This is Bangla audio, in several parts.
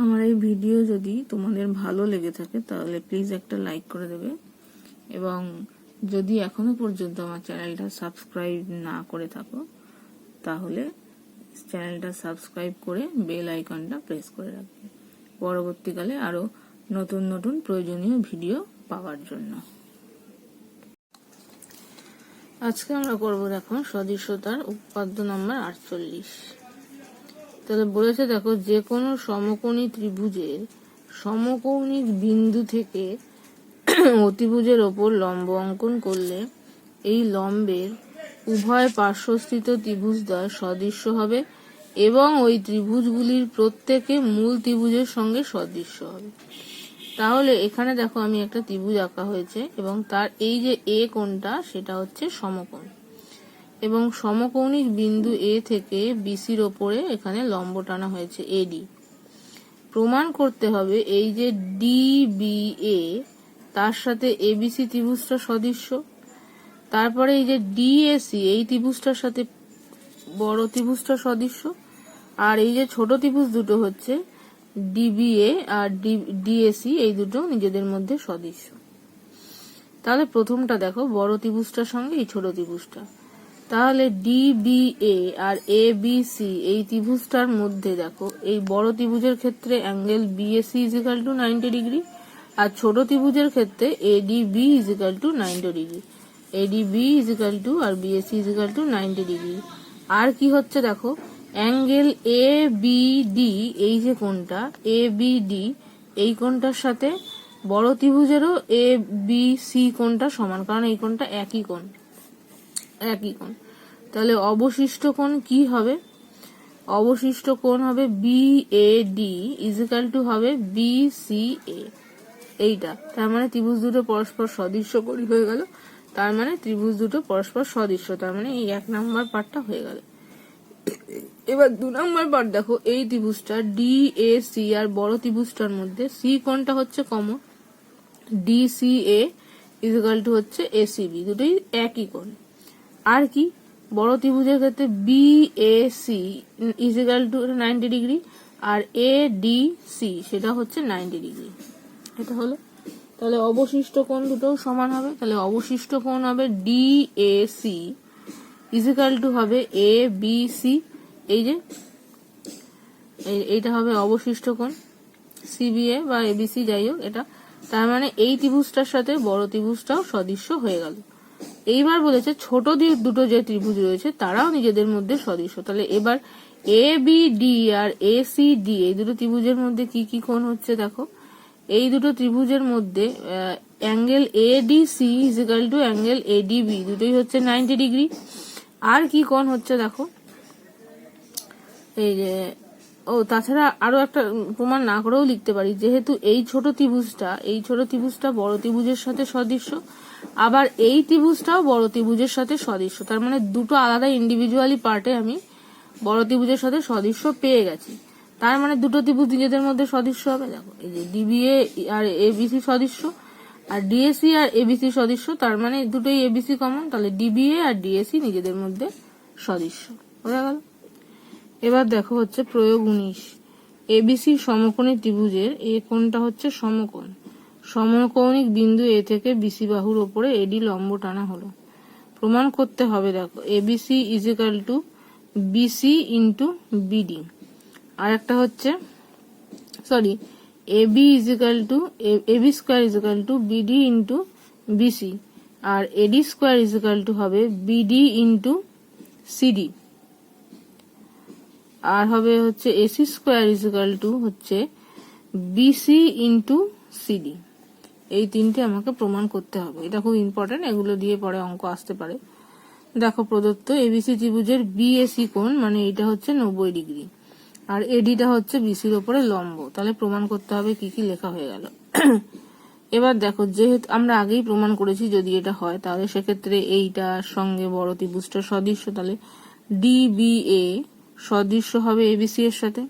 আমার এই ভিডিও যদি তোমাদের ভালো লেগে থাকে তাহলে প্লিজ একটা লাইক করে দেবে, এবং যদি এখনো পর্যন্ত আমার চ্যানেলটা সাবস্ক্রাইব না করে থাকো তাহলে চ্যানেলটা সাবস্ক্রাইব করে বেল আইকনটা প্রেস করে রাখবে পরবর্তীকালে আরো নতুন নতুন প্রয়োজনীয় ভিডিও পাওয়ার জন্য। আজকে আমরা করব দেখো সদৃশ্যতার উপাদ্য নম্বর 48। তাহলে বলেছে দেখো, যে কোনো সমকোণী ত্রিভুজের সমকৌণিক বিন্দু থেকে অতিভুজের ওপর লম্ব অঙ্কন করলে এই লম্বের উভয় পার্শ্বস্থিত ত্রিভুজদ্বয় সদৃশ্য হবে এবং ওই ত্রিভুজগুলির প্রত্যেকে মূল ত্রিভুজের সঙ্গে সদৃশ্য হবে। তাহলে এখানে দেখো আমি একটা ত্রিভুজ আঁকা হয়েছে এবং তার এই যে এ কোণটা সেটা হচ্ছে সমকোণ, এবং সমকৌণিক বিন্দু এ থেকে বিসির ওপরে এখানে লম্ব টানা হয়েছে এডি। প্রমাণ করতে হবে এই যে ডিবিএ তার সাথে এবিসি ত্রিভুজটা সদৃশ্য, তারপরে এই যে ডিএসি এই ত্রিভুজটার সাথে বড় ত্রিভুজটা সদৃশ্য, আর এই যে ছোট ত্রিভুজ দুটো হচ্ছে ডিবিএ আর ডিএসি এই দুটো নিজেদের মধ্যে সদৃশ্য। তাহলে প্রথমটা দেখো, বড় ত্রিভুজটার সঙ্গে এই ছোট ত্রিভুজটা, তাহলে ডিবিএ আর এবিসি এই ত্রিভুজটার মধ্যে দেখো এই বড় ত্রিভুজের ক্ষেত্রে angle BAC is equal to 90 degree, আর ছোট ত্রিভুজের ক্ষেত্রে ADB is equal to 90 degree. ADB is equal to আর বিএসি ইজিক্যাল টু 90 ডিগ্রি। আর কি হচ্ছে দেখো, অ্যাঙ্গেল এ বিডি এই যে কোণটা এ বিডি এই কোণটার সাথে বড় ত্রিভুজেরও এ বি সি কোণটা সমান, কারণ এই কোণটা একই কোণ। তাহলে অবশিষ্ট কোণ কি হবে? অবশিষ্ট কোণ হবে বিএডি ইজিক্যাল টু হবে বিসিএ। এইটা তার মানে ত্রিভুজ দুটো পরস্পর সদৃশ্য হয়ে গেল, তার মানে ত্রিভুজ দুটো পরস্পর সদৃশ্য, তার মানে এই 1 নম্বর পার্টটা হয়ে গেল। এবার 2 নম্বর পার্ট দেখো, এই ত্রিভুজটা ডিএসি আর বড় ত্রিভুজটার মধ্যে সি কোণটা হচ্ছে কমন, ডিসিএ ইজিক্যাল টু হচ্ছে এসিবি, দুটোই একই কোণ। আর কি, বড় ত্রিভুজের ক্ষেত্রে BAC is equal to 90 degree R ADC সেটা হচ্ছে 90 ডিগ্রি। এটা হলো, তাহলে অবশিষ্ট কোণ দুটোও সমান হবে। তাহলে অবশিষ্ট কোণ হবে ডিএসি ইজিক্যাল টু হবে এবিসি, এই যে এইটা হবে অবশিষ্ট কোণ সিবিএ বা এবিসি, যাই হোক এটা। তার মানে এই ত্রিভুজটার সাথে বড় ত্রিভুজটাও সদৃশ্য হয়ে গেল। এইবার বলেছে ছোট দুটো যে ত্রিভুজ রয়েছে তারাও নিজেদের মধ্যে সদৃশ্য। তাহলে এবার এ বি ডি আর এ সি ডি এই দুটো ত্রিভুজের মধ্যে কি কি কোণ হচ্ছে দেখো, এই দুটো ত্রিভুজের মধ্যে angle ADC equal to angle ADB দুটোই হচ্ছে 90 ডিগ্রি। আর কি কোণ হচ্ছে দেখো, এই যে তাছাড়া আরো একটা প্রমাণ না করেও লিখতে পারি, যেহেতু এই ছোট ত্রিভুজটা বড় ত্রিভুজের সাথে সদৃশ্য, আবার এই ত্রিভুজটাও বড় ত্রিভুজের সাথে সদৃশ্য, তার মানে দুটো আলাদা ইন্ডিভিজুয়ালি পার্টে আমি বড় ত্রিভুজের সাথে সদৃশ্য পেয়ে গেছি। তার মানে দুটো ত্রিভুজ নিজেদের মধ্যে সদৃশ্য হবে। দেখো এই যে ডিবিএ আর এবিসি সদৃশ্য আর ডিএসি আর এবিসি সদৃশ্য, তার মানে দুটোই এবিসি কমন, তাহলে ডিবিএ আর ডিএসি নিজেদের মধ্যে সদৃশ্য হয়ে গেল। এবার দেখো হচ্ছে প্রয়োগ 19। এবিসি সমকোণী ত্রিভুজের এ কোণটা হচ্ছে সমকোণ, সমকৌণিক বিন্দু এ থেকে বিসি বাহুর ওপরে এডি লম্ব টানা হলো। প্রমাণ করতে হবে দেখো ABC is equal to BC into BD, আর একটা হচ্ছে AB is equal to AB square is equal to BD into BC, আর এডি স্কোয়ার ইজিক্যাল টু হবে বিডি ইন্টু সিডি, আর হবে হচ্ছে এসি স্কোয়ার ইজিক্যাল টু হচ্ছে বিসি ইন্টু সিডি। এই তিনটে আমাকে প্রমাণ করতে হবে, এটা খুব ইম্পর্টেন্ট, এগুলো দিয়ে পরে অঙ্ক আসতে পারে। দেখো প্রদত্ত এবিসি ত্রিভুজের বিএসি কোণ মানে এটা হচ্ছে 90 ডিগ্রি আর এডিটা হচ্ছে বিসির ওপরে লম্ব। তাহলে প্রমাণ করতে হবে কি কি লেখা হয়ে গেল। এবার দেখো, যেহেতু আমরা আগেই প্রমাণ করেছি যদি এটা হয় তাহলে সেক্ষেত্রে এইটার সঙ্গে বড় ত্রিভুজটা সদৃশ্য, তাহলে ডিবিএ সদৃশ্য হবে এবিসি এর সাথে।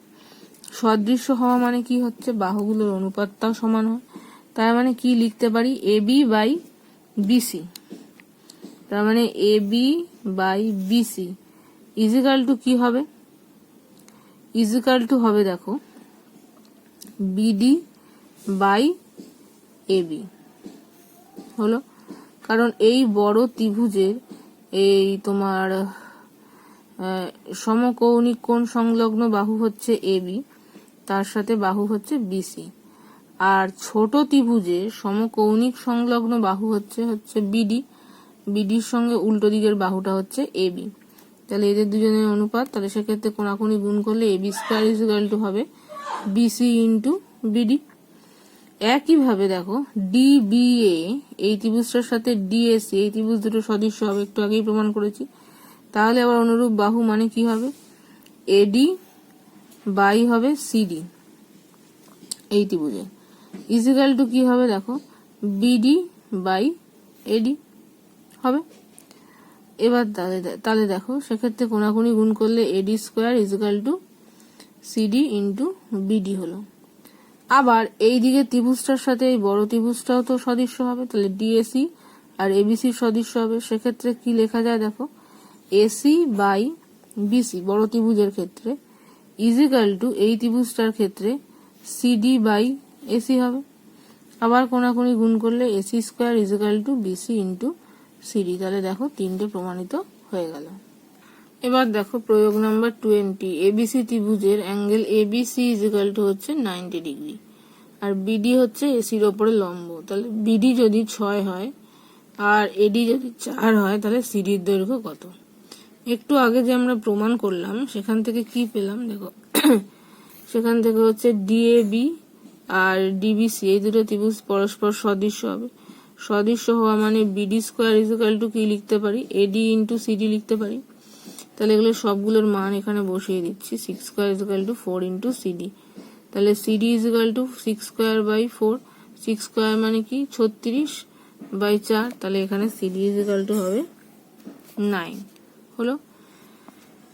সদৃশ্য হওয়া মানে কি হচ্ছে, বাহুগুলোর অনুপাতটাও সমান হয়, তার মানে কি লিখতে পারি এবি বাই বিসি, তার মানে AB by BC is equal to কি হবে, ইজিক্যাল টু হবে দেখো বিডি বাই এবি হলো। কারণ এই বড় ত্রিভুজের এই তোমার সমকৌণিক কোণ সংলগ্ন বাহু হচ্ছে এবি, তার সাথে বাহু হচ্ছে বিসি। আর ছোট ত্রিভুজের সমকৌণিক সংলগ্ন বাহু হচ্ছে বিডি, বিডির সঙ্গে উল্টো দিকের বাহুটা হচ্ছে এবি। তাহলে এদের দুজনের অনুপাত, তাহলে সেক্ষেত্রে কোণাকুণি গুণ করলে AB square is equal to হবে বিসি ইন্টু বিডি। একইভাবে দেখো ডিবিএ এই ত্রিভুজটার সাথে ডিএসি এই ত্রিভুজ দুটো সদৃশ্য হবে, একটু আগেই প্রমাণ করেছি। তাহলে আবার অনুরূপ বাহু মানে কি হবে, এডি বাই হবে সিডি এই ত্রিভুজে ইজিক্যাল টু কি হবে দেখো বিডি বাই এডি হবে। এবার তাহলে দেখো সেক্ষেত্রে কোণাকুণি গুণ করলে AD square is equal to CD into BD হলো। আবার এই দিকে ত্রিভুজটার সাথে এই বড় ত্রিভুজটাও তো সদৃশ্য হবে, তাহলে ডিএসি আর এবিসি সদৃশ্য হবে। সেক্ষেত্রে কি লেখা যায় দেখো, এসি বাই বিসি বড় ত্রিভুজের ক্ষেত্রে ইজিক্যাল টু এই ত্রিভুজটার ক্ষেত্রে সিডি বাই এসি হবে। আবার কোণাকুণি গুণ করলে AC square is equal to BC into CD. তাহলে দেখো তিনটে প্রমাণিত হয়ে গেল। এবার দেখো প্রয়োগ নাম্বার 20, এবিসি ত্রিভুজের অ্যাঙ্গেল এবিসি ইজিক্যাল টু হচ্ছে 90 ডিগ্রি আর বিডি হচ্ছে এসির ওপরে লম্ব। তাহলে বিডি যদি 6 হয় আর এডি যদি 4 হয় তাহলে সিডির দৈর্ঘ্য কত? একটু আগে যে আমরা প্রমাণ করলাম সেখান থেকে কি পেলাম দেখো, সেখান থেকে হচ্ছে ডিএবি আর ডিবিসি এই দুটো ত্রিভুজ পরস্পর সদৃশ্য হবে। সদৃশ্য হওয়া মানে বিডি স্কোয়ার ইজিক্যাল টু কি লিখতে পারি, এডি ইন্টু সিডি লিখতে পারি। তাহলে এগুলো সবগুলোর মান এখানে বসিয়ে দিচ্ছি, 6 square is equal to 4 into CD. তাহলে CD is equal to 6 square by 4, 6 square মানে কি 36 বাই 4। তাহলে এখানে সিডি ইজিক্যাল টু হবে 9 হলো।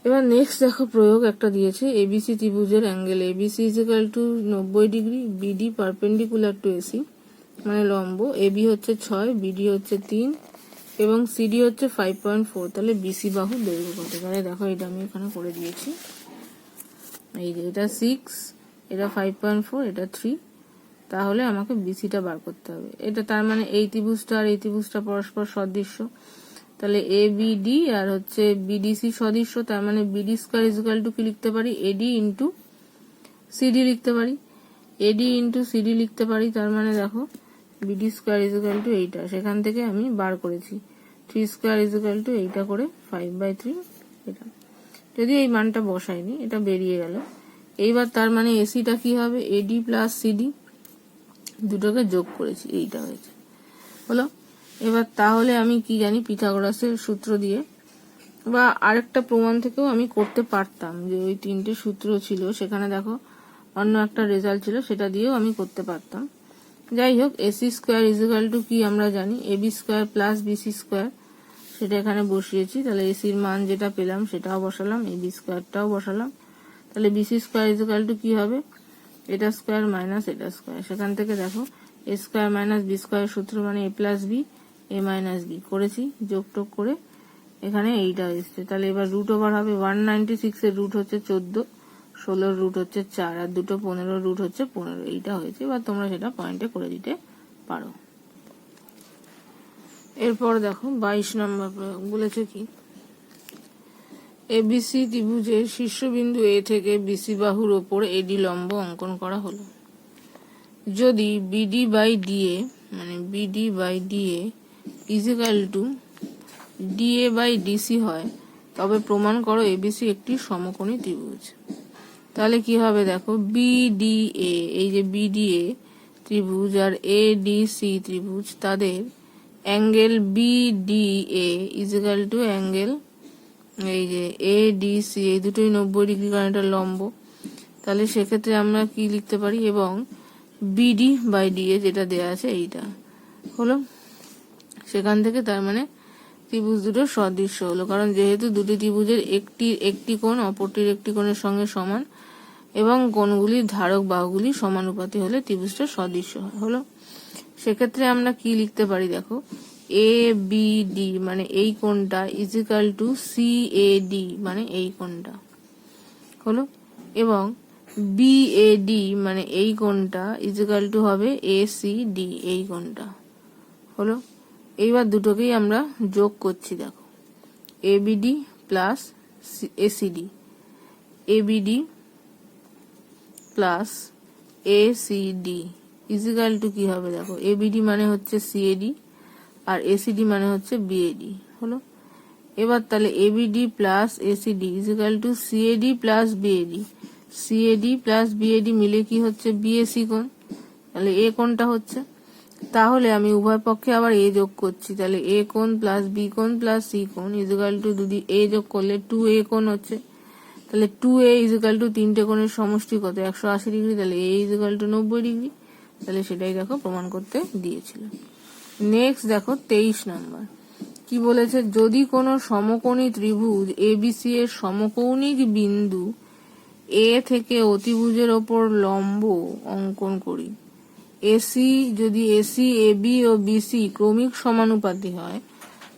এবার নেক্সট দেখো প্রয়োগ একটা দিয়েছে, এবিসি ত্রিভুজের angle ABC is equal to 90 degree, BD perpendicular to AC মানে লম্ব, এবি হচ্ছে 6, বিডি হচ্ছে 3 এবং সিডি হচ্ছে 5.4। তাহলে বিসি বাহু দৈর্ঘ্য কত? তাহলে দেখো এটা আমি এখানে করে দিয়েছি, এই যে এটা 6, এটা 5.4, এটা 3। তাহলে আমাকে বিসিটা বার করতে হবে। এটা তার মানে এই ত্রিভুজটা আর এই ত্রিভুজটা পরস্পর সদৃশ্য, তাহলে এ বিডি আর হচ্ছে বিডিসি সদৃশ্য, তার মানে বিডি স্কোয়ার ইজিক্যাল টু কি লিখতে পারি, এডি ইন্টু সিডি লিখতে পারি, এডি ইন্টু সিডি লিখতে পারি। তার মানে দেখো বিডি স্কোয়ার ইজিক্যাল টু এইটা, সেখান থেকে আমি বার করেছি 3 স্কোয়ার ইজিক্যাল টু এইটা করে 5/3 এটা, যদি এই মানটা বসাইনি এটা বেরিয়ে গেল। এইবার তার মানে এসিটা কি হবে, এডি প্লাস সিডি দুটোকে যোগ করেছি, এইটা হয়েছে হলো। এবার তাহলে আমি কি জানি পিথাগোরাসের সূত্র দিয়ে বা আরেকটা প্রমাণ থেকেও আমি করতে পারতাম, যে ওই তিনটে সূত্র ছিল সেখানে দেখো অন্য একটা রেজাল্ট ছিল, সেটা দিয়েও আমি করতে পারতাম। যাই হোক, এসি স্কোয়ার ইজিক্যাল টু কি আমরা জানি, AB square plus BC square, সেটা এখানে বসিয়েছি। তাহলে এসির মান যেটা পেলাম সেটাও বসালাম, এবি স্কোয়ারটাও বসালাম। তাহলে বিসি স্কোয়ার ইজিক্যাল টু কি হবে, এটা স্কোয়ার মাইনাস এটা স্কোয়ার। সেখান থেকে দেখো এ স্কোয়ার মাইনাস বি স্কোয়ার সূত্র মানে এ plus B A minus B করেছি, যোগ টোগ করে এখানে এইটা এসছে। তাহলে এবার রুট ওভার হবে 196 এর রুট হচ্ছে 14, 16 রুট হচ্ছে 4 আর দুটো 15 রুট হচ্ছে 15, এইটা হয়েছে। এবার তোমরা সেটা পয়েন্টে করে দিতে পারো। এরপর দেখো 22 নম্বর প্রয়োগ বলেছে কি, এবিসি ত্রিভুজের শীর্ষবিন্দু এ থেকে বিসি বাহুর ওপর এডি লম্ব অঙ্কন করা হলো। যদি বিডি বাই ডিএ মানে BD by DA equal to DA by DC হয়, তবে প্রমাণ করো এবিসি একটি সমকোণী ত্রিভুজ। তাহলে কি হবে দেখো, বিডিএ এই যে বিডিএ ত্রিভুজ আর এডিসি ত্রিভুজ, তাদের angle BDA equal to angle এই যে এডিসি, এই দুটোই 90 ডিগ্রি কারণ এটা লম্ব। তাহলে সেক্ষেত্রে আমরা কি লিখতে পারি, এবং বিডি বাই ডিএ যেটা দেয়া আছে এইটা হলো। সেখান থেকে তার মানে ত্রিভুজ দুটো সদৃশ্য হলো, কারণ যেহেতু দুটি ত্রিভুজের একটি কোণ অপরটির একটি কোণের সঙ্গে সমান এবং কোণগুলির ধারক বাহুগুলি সমানুপাতি হলে ত্রিভুজটা সদৃশ্য হলো। সেক্ষেত্রে আমরা কি লিখতে পারি দেখো, এ বি ডি মানে এই কোণটা equal to C A D মানে এই কোণটা হলো, এবং বিএডি মানে এই কোণটা ইজিক্যাল টু হবে এসিডি, এই কোণটা হলো। এইবার দুটোকেই আমরা যোগ করছি, দেখো ABD plus ACD, ABD plus ACD equal to কি হবে, দেখো এবিডি মানে হচ্ছে সিএডি আর এসিডি মানে হচ্ছে বিএডি হলো। এবার তাহলে ABD plus ACD equal to CAD plus BAD, CAD plus BAD মিলে কি হচ্ছে বিএসি কোণ, তাহলে এ কোণটা হচ্ছে। তাহলে আমি উভয় পক্ষে আবার এ যোগ করছি, তাহলে এ কোণ প্লাস বি কোণ প্লাস সি কোণ ইজিক্যাল টু দুটি এ যোগ করলে 2a কোণ হচ্ছে। তাহলে 2a ইজিক্যাল টু তিনটে কোণের সমষ্টি কত, 180 ডিগ্রি, তাহলে এ ইজিক্যাল টু 90 ডিগ্রি। তাহলে সেটাই দেখো প্রমাণ করতে দিয়েছিল। নেক্সট দেখো 23 নম্বর কি বলেছে, যদি কোনো সমকোণী ত্রিভুজ এবিসি এর সমকৌণিক বিন্দু এ থেকে অতিভুজের ওপর লম্ব অঙ্কন করি, এসি যদি এসি এবি ও বিসি ক্রমিক সমানুপাতি হয়,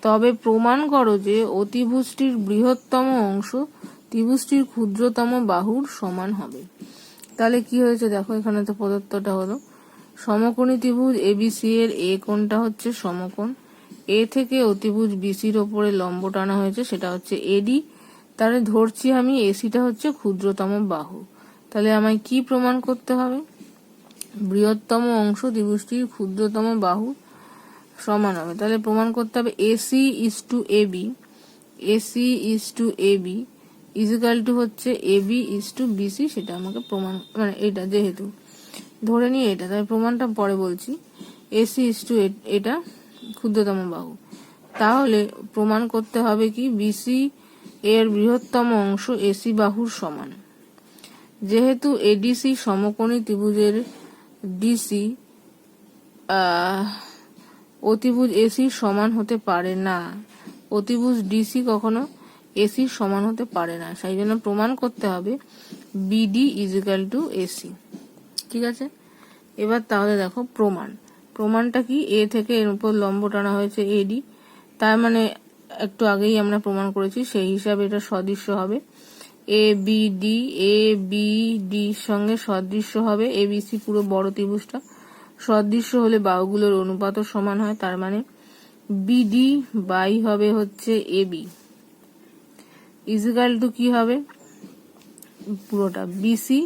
তবে প্রমাণ করো যে অতিভুজটির বৃহত্তম অংশ ত্রিভুজটির ক্ষুদ্রতম বাহুর সমান হবে। তাহলে কি হয়েছে দেখো, এখানে তো প্রদত্তটা হলো সমকোণী ত্রিভুজ এবিসি এর এ কোণটা হচ্ছে সমকোণ, এ থেকে অতিভুজ বিসির ওপরে লম্ব টানা হয়েছে, সেটা হচ্ছে এডি। তাহলে ধরছি আমি এসিটা হচ্ছে ক্ষুদ্রতম বাহু। তাহলে আমায় কি প্রমাণ করতে হবে, বৃহত্তম অংশ ত্রিভুজটির ক্ষুদ্রতম বাহু সমান হবে। তাহলে প্রমাণ করতে হবে AC is to AB, AC is to AB is equal to হচ্ছে এবি ইজ টু বিসি, সেটা আমাকে প্রমাণ, মানে এটা যেহেতু ধরে নিয়ে এটা, তাই প্রমাণটা পরে বলছি। এসি ইজ টু এটা ক্ষুদ্রতম বাহু, তাহলে প্রমাণ করতে হবে কি বিসি এর বৃহত্তম অংশ এসি বাহুর সমান। যেহেতু এডিসি সমকোণী ত্রিভুজের ডিসি অতিভুজ এসির সমান হতে পারে না, অতিভুজ ডিসি কখনো এসির সমান হতে পারে না, সেই জন্য প্রমাণ করতে হবে বিডি ইজিক্যাল টু এসি। ঠিক আছে, এবার তাহলে দেখো প্রমাণটা কি, এ থেকে এর উপর লম্ব টানা হয়েছে এডি, তার মানে একটু আগেই আমরা প্রমাণ করেছি, সেই হিসাবে এটা সদৃশ্য হবে এ বি ডির সঙ্গে সদৃশ্য হবে এবিসি, পুরো বড় ত্রিভুজটা সদৃশ্য হলে বাহুগুলোর অনুপাতও সমান হয়, তার মানে বিডি বাই হবে হচ্ছে এবি ইজিক্যাল টু কি হবে, পুরোটা বিসি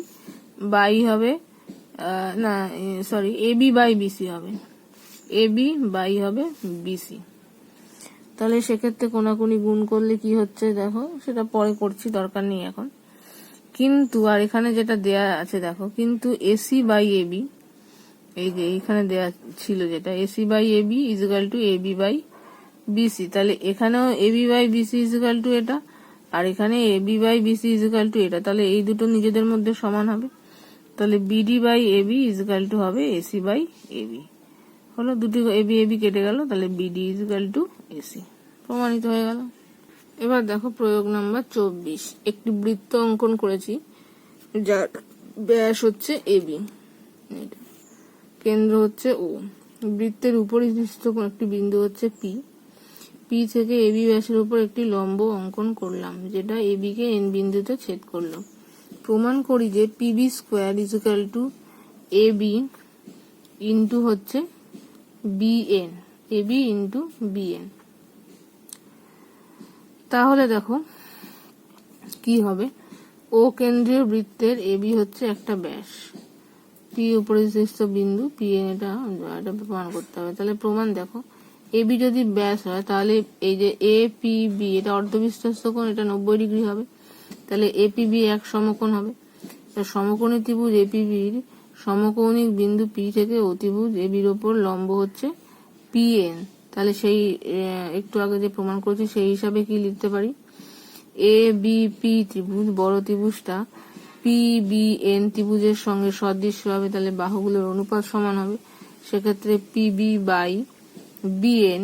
বাই হবে না সরি এবি বাই বিসি হবে, এবি বাই হবে বিসি। তাহলে সেক্ষেত্রে কোনাকুনি গুণ করলে কি হচ্ছে দেখো, সেটা পরে করছি, দরকার নেই এখন। কিন্তু আর এখানে যেটা দেয়া আছে দেখো, কিন্তু এসি বাই এবি, এই যে এইখানে দেয়া ছিল যেটা AC by AB is equal to AB by BC, তাহলে এখানেও AB by BC is equal to এটা, আর এখানে AB by BC is equal to এটা, তাহলে এই দুটো নিজেদের মধ্যে সমান হবে। তাহলে BD by AB is equal to হবে এসি বাই এবি হলো, দুটি এবি এবি কেটে গেল, তাহলে বিডি ইজিক্যাল টু এসি প্রমাণিত হয়ে গেল। এবার দেখো প্রয়োগ নাম্বার 24, একটি বৃত্ত অঙ্কন করেছি যার ব্যাস হচ্ছে এবি, কেন্দ্র হচ্ছে ও, বৃত্তের উপরিস্থিত একটি বিন্দু হচ্ছে পি, পি থেকে এবি ব্যাসের উপর একটি লম্ব অঙ্কন করলাম যেটা এবি কে এন বিন্দুতে ছেদ করলো। প্রমাণ করি যে PB square is equal to AB into হচ্ছে বিএন, এবি ইন্টু বিএন। তাহলে দেখো কি হবে, ও কেন্দ্রীয় বৃত্তের এবি হচ্ছে একটা ব্যাস, পি উপরিস্থিত বিন্দু পি এন, এটা প্রমাণ করতে হবে। তাহলে প্রমাণ দেখো, এবি যদি ব্যাস হয় তাহলে এই যে এ পি বি এটা অর্ধবিস্তস্ত কোণ, এটা 90 ডিগ্রি হবে, তাহলে এপিবি এক সমকোণ হবে। সমকোণী ত্রিভুজ এপিবির সমকৌণিক বিন্দু পি থেকে অতিভুজ এবির ওপর লম্ব হচ্ছে পিএন, তাহলে সেই একটু আগে যে প্রমাণ করেছি সেই হিসাবে কি লিখতে পারি, এ বি পি ত্রিভুজ বড় ত্রিভুজটা পি বি এন ত্রিভুজের সঙ্গে সদৃশ্য হবে, তাহলে বাহুগুলোর অনুপাত সমান হবে, সেক্ষেত্রে PB by BN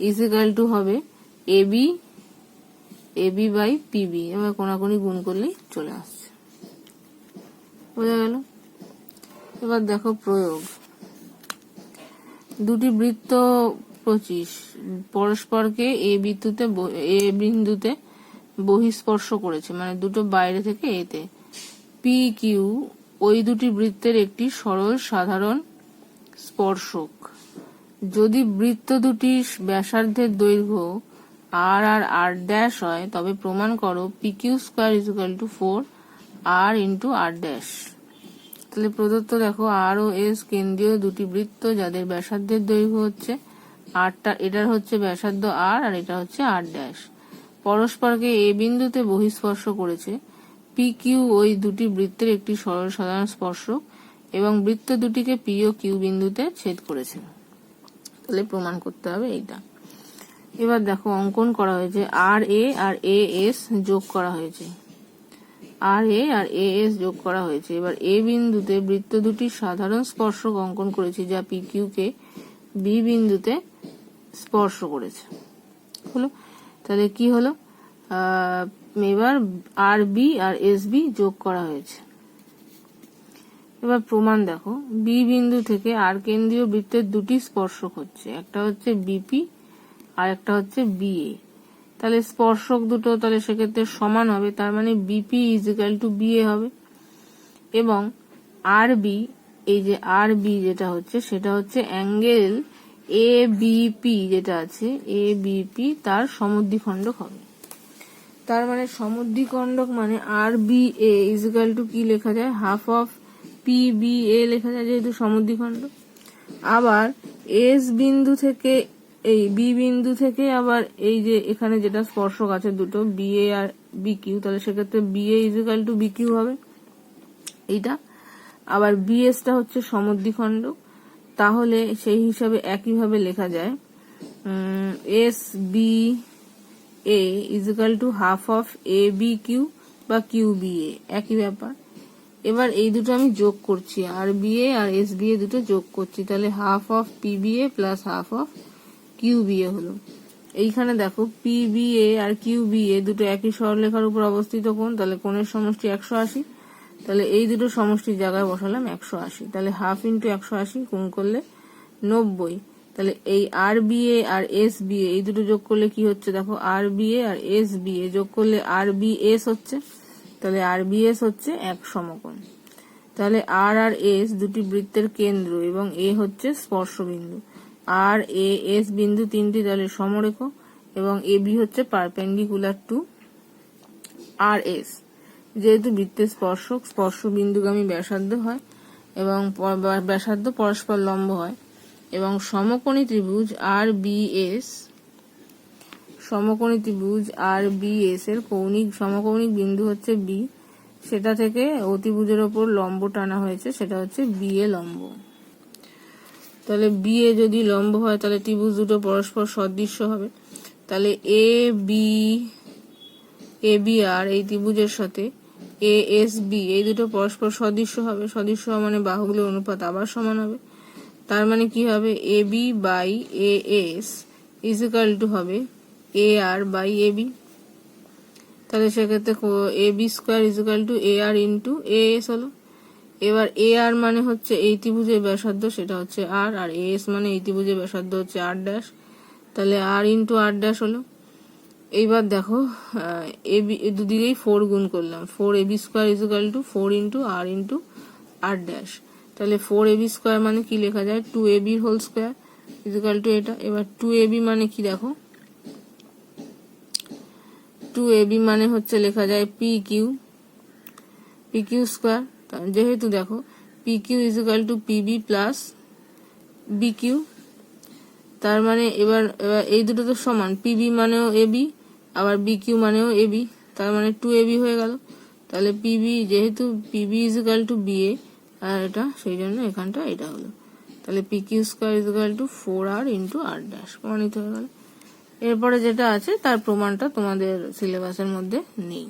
is equal to হবে এবি এবি বাই পিবি, এবার কোনাকুনি গুণ করলেই চলে আসছে, বোঝা গেল। এবার দেখো প্রয়োগ, দুটি বৃত্ত 25 পরস্পরকে এ বিন্দুতে বহিঃস্পর্শ করেছে, মানে দুটো বাইরে থেকে এতে, পি কিউ ওই দুটি বৃত্তের একটি সরল সাধারণ স্পর্শক। যদি বৃত্ত দুটির ব্যাসার্ধের দৈর্ঘ্য আর আর আর ড্যাশ হয় তবে প্রমাণ করো P Q square is equal to 4 R into R dash. তাহলে প্রদত্ত দেখো আর ও এস কেন্দ্রীয় দুটি বৃত্ত যাদের ব্যাসার্ধের দৈর্ঘ্য হচ্ছে আরটা, এটার হচ্ছে ব্যাসার্ধ আর আর এটা হচ্ছে আর ড্যাশ, পরস্পরকে এ বিন্দুতে বহিঃস্পর্শ করেছে। পি কিউ ওই দুটি বৃত্তের একটি সরল সাধারণ স্পর্শক এবং বৃত্ত দুটিকে পি ও কিউ বিন্দুতে ছেদ করেছে। তাহলে প্রমাণ করতে হবে এইটা। এবার দেখো অঙ্কন করা হয়েছে আর এ আর এ এস যোগ করা হয়েছে, আর এ আর এ এস যোগ করা হয়েছে। এবার এ বিন্দুতে বৃত্ত দুটির সাধারণ স্পর্শক অঙ্কন করেছি যা পি কিউ কে বি বিন্দুতে স্পর্শ করেছে। হলো, তাহলে কি হলো, এবার আর বি আর এস বি যোগ করা হয়েছে। এবার প্রমাণ দেখো, বি বিন্দু থেকে আর কেন্দ্রীয় বৃত্তের দুটি স্পর্শক হচ্ছে, একটা হচ্ছে বিপি আর একটা হচ্ছে বিএ। তাহলে স্পর্শক দুটো তাহলে সেক্ষেত্রে সমান হবে, তার মানে BP is equal two BA হবে। এবং আর বি, এই যে আর বি যেটা হচ্ছে সেটা হচ্ছে অ্যাঙ্গেল এ বিপি যেটা আছে, এ বিপি তার সমদ্বিখণ্ডক হবে। তার মানে সমদ্বিখণ্ডক মানে আর B A is equal to কি লেখা যায়, half of P B A লেখা যায় যেহেতু সমদ্বিখণ্ডক। আবার এস বিন্দু থেকে এই বি বিন্দু থেকে আবার এই যে এখানে যেটা স্পর্শক আছে দুটো বি এ আর বি কিউ, তাহলে সেক্ষেত্রে B A is equal to B Q হবে এইটা। আবার বিএসটা হচ্ছে সমদ্বিখণ্ডক, তাহলে সেই হিসাবে একইভাবে লেখা যায় S B A is equal to half of A B Q বা কিউ বি এ, একই ব্যাপার। এবার এই দুটো আমি যোগ করছি, আর বি এ আর এস বি এ দুটো যোগ করছি, তাহলে half of P B A plus half of Q B A হলো। এইখানে দেখো পি বি এ আর কিউ বি এ দুটো একই সরলরেখার উপর অবস্থিত কোণ, তাহলে কোণের সমষ্টি 180। তাহলে এই দুটো সমষ্টির জায়গায় বসালাম 180, তাহলে হাফ ইন্টু 180 গুণ করলে 90। তাহলে এই আর বি এ আর এস বি এ এই দুটো যোগ করলে কি হচ্ছে দেখো, আর বি এ আর এস বি এ যোগ করলে আর বি এস হচ্ছে, তাহলে আর বি এস হচ্ছে এক সমকোণ। তাহলে আর আর এস দুটি বৃত্তের কেন্দ্র এবং এ হচ্ছে স্পর্শবিন্দু। আর এ এস বিন্দু তিনটি তাহলে সমরেখ এবং এ বি হচ্ছে পারপেন্ডিকুলার টু আর এস। যেহেতু বৃত্তের স্পর্শক স্পর্শবিন্দুগামী ব্যাসার্ধ হয় এবং ব্যাসার্ধ পরস্পর লম্ব হয় এবং সমকোণী ত্রিভুজ আর বি এস, সমকোণী ত্রিভুজ আর বি এস এর সমকৌণিক বিন্দু হচ্ছে বি, সেটা থেকে অতিভুজের ওপর লম্ব টানা হয়েছে, সেটা হচ্ছে বি এ লম্ব। তাহলে বি এ যদি লম্ব হয় তাহলে ত্রিভুজ দুটো পরস্পর সদৃশ্য হবে। তাহলে এ বি আর এই ত্রিভুজের সাথে এ এস বি এই দুটো পরস্পর সদৃশ্য হবে, সদৃশ্য মানে বাহুগুলোর অনুপাত আবার সমান হবে। তার মানে কি হবে, A B by A S is equal to হবে A R by A B. তাহলে সেক্ষেত্রে A B square is equal to A R into A S হলো। এবার এ আর মানে হচ্ছে এই ত্রিভুজের ব্যাসার্ধ, সেটা হচ্ছে আর, আর এ এস মানে এই ত্রিভুজের ব্যাসার্ধ হচ্ছে আর ড্যাশ, তাহলে আর ইন্টু আর ড্যাশ হলো। এইবার দেখো এ বি দুদিকেই 4 গুণ করলাম, 4 A B square is equal to 4 into R dash. তাহলে 4 এ বি স্কোয়ার মানে কি লেখা যায়, 2 A B whole square is equal to এটা। এবার 2 এ বি মানে কি দেখো, 2 এ বি মানে হচ্ছে লেখা যায় পি কিউ স্কোয়ার। যেহেতু দেখো P Q is equal to P B plus B Q, তার মানে এবার এই দুটো তো সমান, পি বি মানেও এ বি আবার বি কিউ মানেও এ বি, তার মানে 2 এ বি হয়ে গেল। তাহলে পি বি, যেহেতু P B is equal to B A আর এটা, সেই জন্য এখানটা এটা হলো। তাহলে P Q square is equal to 4 R into R dash প্রমাণিত হয়ে গেল। এরপরে যেটা আছে তার প্রমাণটা তোমাদের সিলেবাসের মধ্যে নেই।